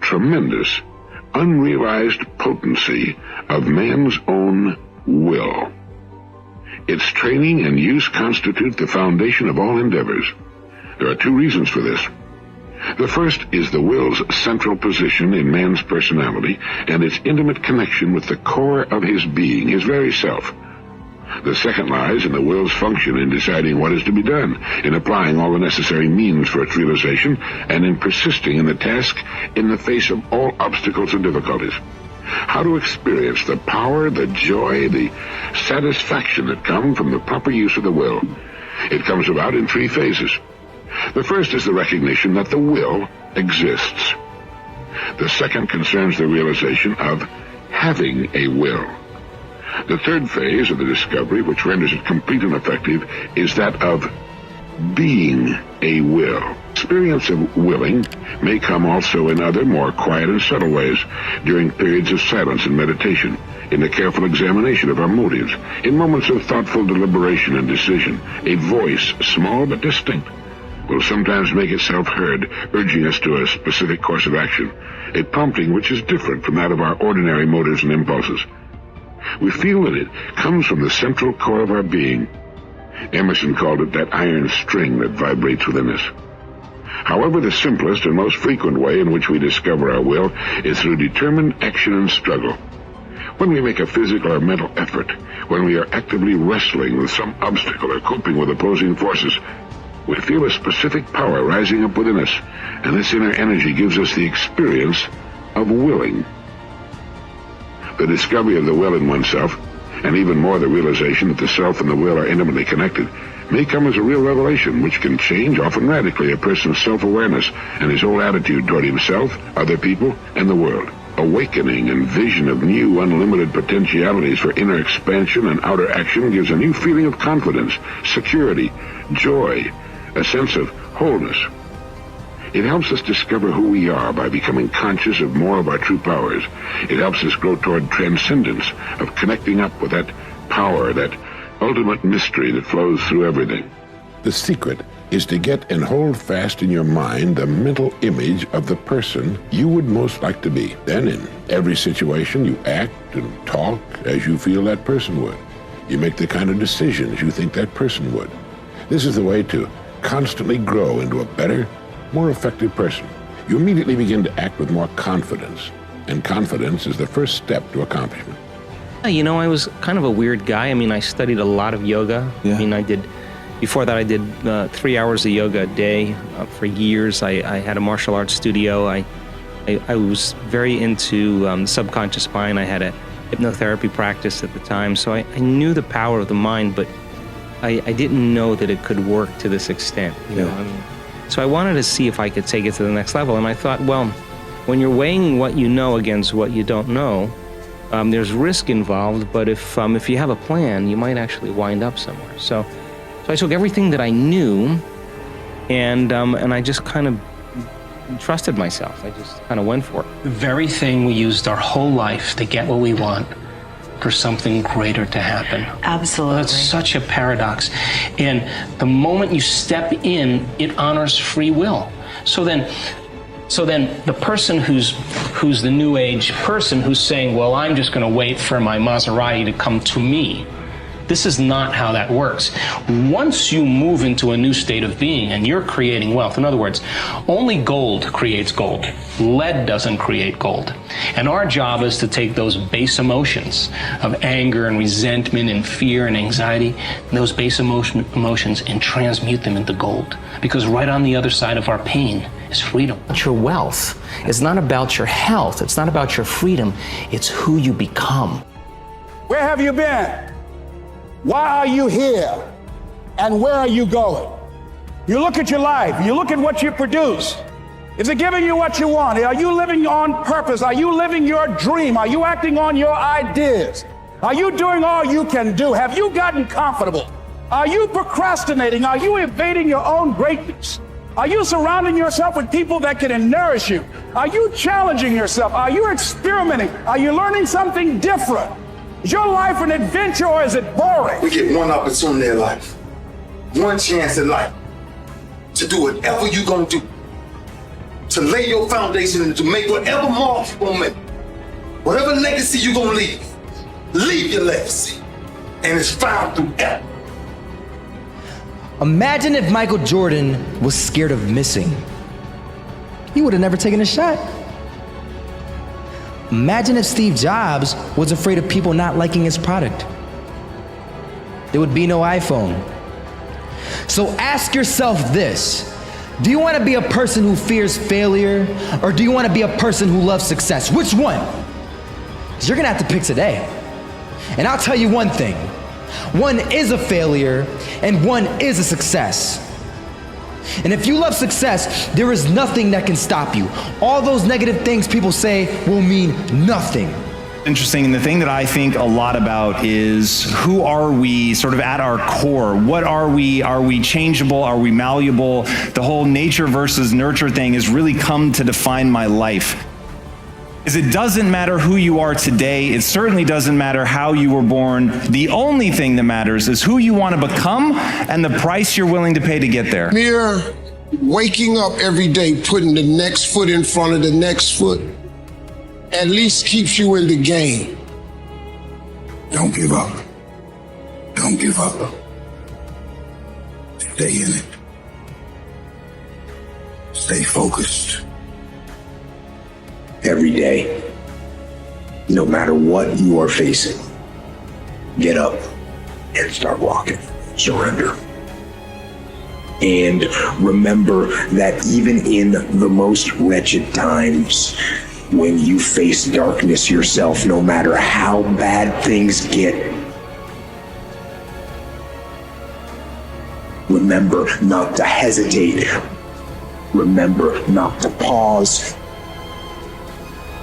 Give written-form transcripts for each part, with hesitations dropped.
tremendous, unrealized potency of man's own will. Its training and use constitute the foundation of all endeavors. There are two reasons for this. The first is the will's central position in man's personality and its intimate connection with the core of his being, his very self. The second lies in the will's function in deciding what is to be done, in applying all the necessary means for its realization, and in persisting in the task in the face of all obstacles and difficulties. How to experience the power, the joy, the satisfaction that come from the proper use of the will. It comes about in three phases. The first is the recognition that the will exists. The second concerns the realization of having a will. The third phase of the discovery, which renders it complete and effective, is that of being a will. Experience of willing may come also in other, more quiet and subtle ways, during periods of silence and meditation, in the careful examination of our motives, in moments of thoughtful deliberation and decision. A voice, small but distinct, will sometimes make itself heard, urging us to a specific course of action, a prompting which is different from that of our ordinary motives and impulses. We feel that it comes from the central core of our being. Emerson called it that iron string that vibrates within us. However, the simplest and most frequent way in which we discover our will is through determined action and struggle. When we make a physical or mental effort, when we are actively wrestling with some obstacle or coping with opposing forces, we feel a specific power rising up within us, and this inner energy gives us the experience of willing. The discovery of the will in oneself, and even more the realization that the self and the will are intimately connected, may come as a real revelation which can change, often radically, a person's self-awareness and his whole attitude toward himself, other people, and the world. Awakening and vision of new, unlimited potentialities for inner expansion and outer action gives a new feeling of confidence, security, joy, a sense of wholeness. It helps us discover who we are by becoming conscious of more of our true powers. It helps us grow toward transcendence, of connecting up with that power, that ultimate mystery that flows through everything. The secret is to get and hold fast in your mind the mental image of the person you would most like to be. Then in every situation you act and talk as you feel that person would. You make the kind of decisions you think that person would. This is the way to constantly grow into a better, more effective person. You immediately begin to act with more confidence, and confidence is the first step to accomplishment. You know, I was kind of a weird guy. I mean, I studied a lot of yoga. Yeah. I mean, before that I did 3 hours of yoga a day for years. I had a martial arts studio. I was very into the subconscious mind. I had a hypnotherapy practice at the time, so I knew the power of the mind, but I didn't know that it could work to this extent, you know. I mean, so I wanted to see if I could take it to the next level, and I thought, well, when you're weighing what you know against what you don't know, there's risk involved, but if you have a plan, you might actually wind up somewhere. So I took everything that I knew, and I just kind of trusted myself. I just kind of went for it. The very thing we used our whole life to get what we want, for something greater to happen. Absolutely. That's such a paradox. And the moment you step in, it honors free will. So then the person who's the new age person who's saying, well, I'm just going to wait for my Maserati to come to me. This is not how that works. Once you move into a new state of being and you're creating wealth, in other words, only gold creates gold. Lead doesn't create gold. And our job is to take those base emotions of anger and resentment and fear and anxiety, those base emotions, and transmute them into gold. Because right on the other side of our pain is freedom. Your wealth is not about your health. It's not about your freedom. It's who you become. Where have you been? Why are you here? And where are you going? You look at your life, you look at what you produce. Is it giving you what you want? Are you living on purpose? Are you living your dream? Are you acting on your ideas? Are you doing all you can do? Have you gotten comfortable? Are you procrastinating? Are you evading your own greatness? Are you surrounding yourself with people that can nourish you? Are you challenging yourself? Are you experimenting? Are you learning something different? Is your life an adventure or is it boring? We get one opportunity in life, one chance in life to do whatever you're gonna do. to lay your foundation and to make whatever mark you're gonna make, whatever legacy you're gonna leave your legacy. And it's found through effort. Imagine if Michael Jordan was scared of missing. He would have never taken a shot. Imagine if Steve Jobs was afraid of people not liking his product. There would be no iPhone. So ask yourself this: do you want to be a person who fears failure, or do you want to be a person who loves success? Which one? 'Cause you're gonna have to pick today. And I'll tell you one thing: one is a failure and one is a success. And if you love success, there is nothing that can stop you. All those negative things people say will mean nothing. Interesting, and the thing that I think a lot about is, who are we sort of at our core? What are we? Are we changeable? Are we malleable? The whole nature versus nurture thing has really come to define my life. Is it doesn't matter who you are today. It certainly doesn't matter how you were born. The only thing that matters is who you want to become and the price you're willing to pay to get there. Mere waking up every day, putting the next foot in front of the next foot, at least keeps you in the game. Don't give up. Don't give up. Stay in it. Stay focused. Every day, no matter what you are facing, get up and start walking. Surrender. And remember that even in the most wretched times, when you face darkness yourself, no matter how bad things get, remember not to hesitate. Remember not to pause.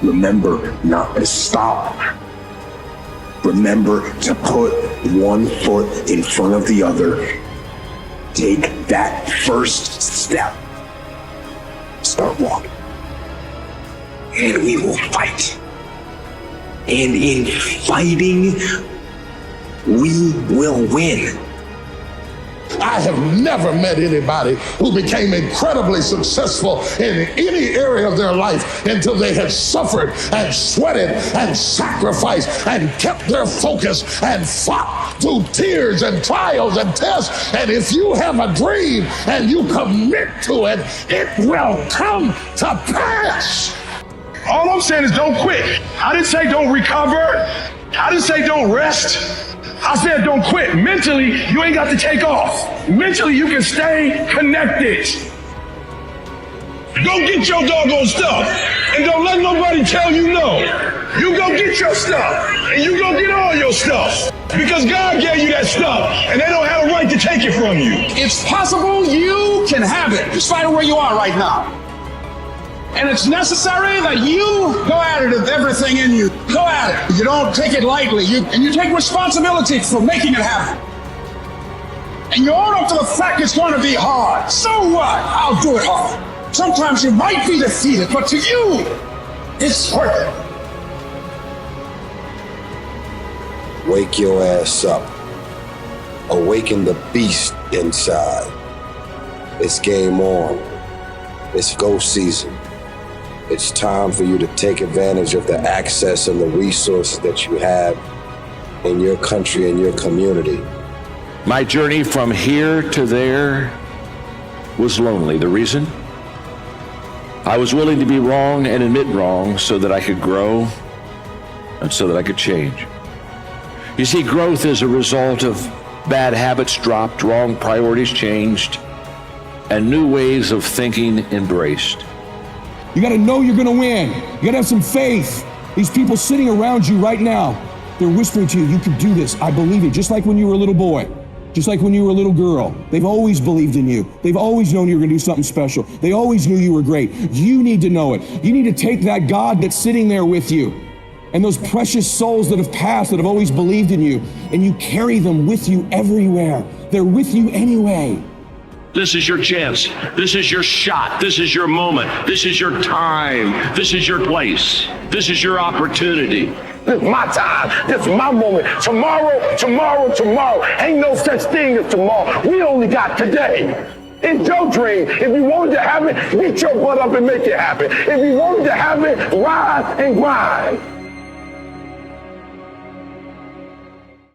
Remember not to stop. Remember to put one foot in front of the other. Take that first step. Start walking. And we will fight. And in fighting, we will win. I have never met anybody who became incredibly successful in any area of their life until they had suffered and sweated and sacrificed and kept their focus and fought through tears and trials and tests. And if you have a dream and you commit to it, it will come to pass. All I'm saying is don't quit. I didn't say don't recover. I didn't say don't rest. I said don't quit. Mentally, you ain't got to take off. Mentally, you can stay connected. Go get your doggone stuff. And don't let nobody tell you no. You go get your stuff. And you go get all your stuff. Because God gave you that stuff. And they don't have a right to take it from you. It's possible you can have it, despite where you are right now. And it's necessary that you go at it with everything in you. Go at it. You don't take it lightly. And you take responsibility for making it happen. And you own up to the fact it's going to be hard. So what? I'll do it hard. Sometimes you might be defeated, but to you, it's worth it. Wake your ass up. Awaken the beast inside. It's game on. It's go season. It's time for you to take advantage of the access and the resources that you have in your country and your community. My journey from here to there was lonely. The reason? I was willing to be wrong and admit wrong so that I could grow and so that I could change. You see, growth is a result of bad habits dropped, wrong priorities changed, and new ways of thinking embraced. You gotta know you're gonna win. You gotta have some faith. These people sitting around you right now, they're whispering to you, you can do this, I believe it. Just like when you were a little boy, just like when you were a little girl. They've always believed in you. They've always known you were gonna do something special. They always knew you were great. You need to know it. You need to take that God that's sitting there with you and those precious souls that have passed, that have always believed in you, and you carry them with you everywhere. They're with you anyway. This is your chance. This is your shot. This is your moment. This is your time. This is your place. This is your opportunity. This is my time. This is my moment. Tomorrow. Ain't no such thing as tomorrow. We only got today. It's your dream. If you want to have it, get your butt up and make it happen. If you want to have it, rise and grind.